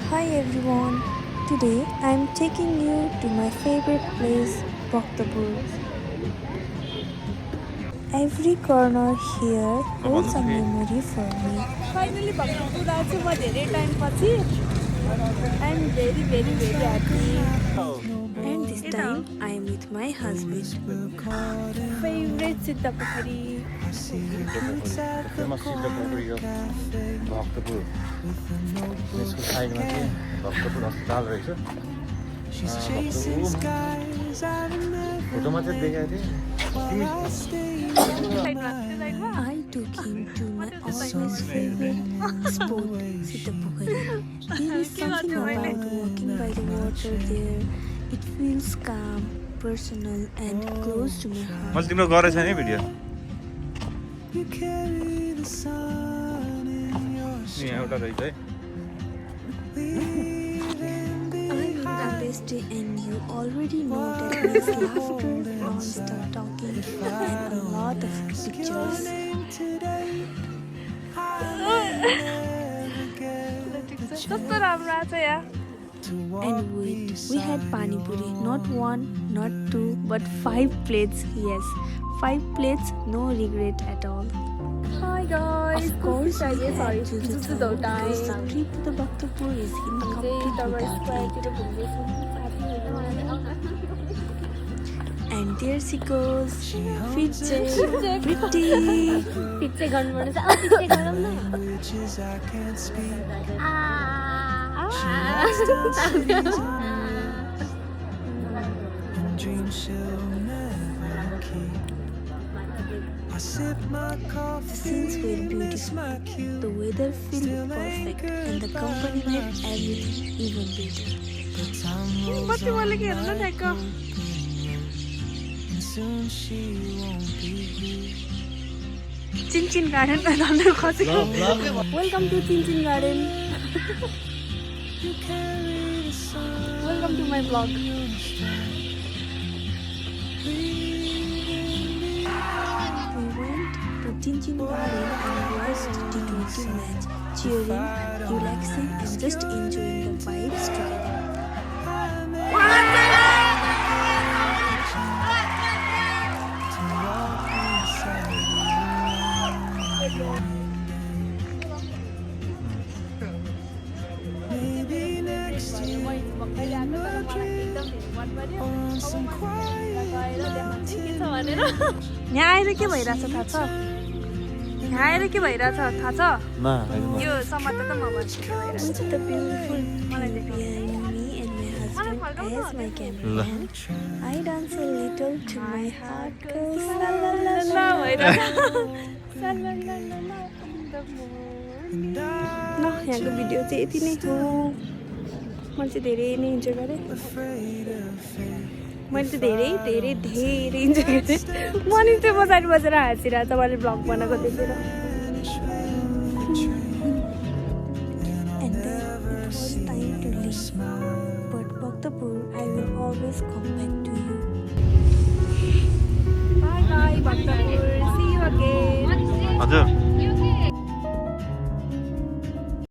Hi everyone. Today I am taking you to my favorite place, Bhaktapur. Every corner here holds a memory for me. Finally, Bhaktapur आएको म धेरै time पछि I am very happy. And this time I am with my husband. Favorite Siddhapokhari. Famous Siddhapokhari हो भक्तपुर यसको साइडमा चाहिँ भक्तपुर अस्पताल रहेछ फोटोमा चाहिँ देखाएको थिएँ I took him to my always favorite spot, Siddhapokhari. There is something about walking by the water there. It feels calm, personal and close to my heart. मैले तिम्रो गरेको छैन है भिडियो यहाँ एउटा रहेछ है I'm in the best day and you already know that means laughter, non-stop talking and a lot of pictures. कस्तो राम्रो आछ यहाँ. And wait, we had pani puri, not one, not two, but 5 plates. Yes, 5 plates, no regret at all. Hi guys. Of course, I sorry had to to do the because the time. trip to the Bhaktapur is incomplete without you. And there she goes, Fitche, pretty. पिच्छे गर्नुपर्ने छ. पिच्छे गरौँ न. The scenes were beautiful, the weather felt perfect, and the company made everything even better. कति मैले के हेर्न ठ्याक्क. चिनचिन गार्डन धन्दा खसेको. Welcome to Chinchin garden. Welcome to my blog. We went to Chinchin Garden and watched T20 match, cheering, relaxing, and just enjoying the vibes together. यहाँ आएर के भइरहेछ थाहा छ? यहाँ आएर के भइरहेछ थाहा छ? यो समाचार त म भन्छु के भइरहेछ. With the beautiful view behind me and my husband as my cameraman, I dance a little to my heart goes la la la la. ल यहाँको भिडियो चाहिँ यति नै हो. मैले चाहिँ धेरै नै इन्जोय गरेँ. मैले चाहिँ धेरै इन्जोय गरेँ. मनिष चाहिँ पछाडि बसेर हाँसिरहेको छ मैले भ्लग बनाएको देखेर. And then it was time to leave. But Bhaktapur, I will always come back to you. Bye bye Bhaktapur. See you again. हजुर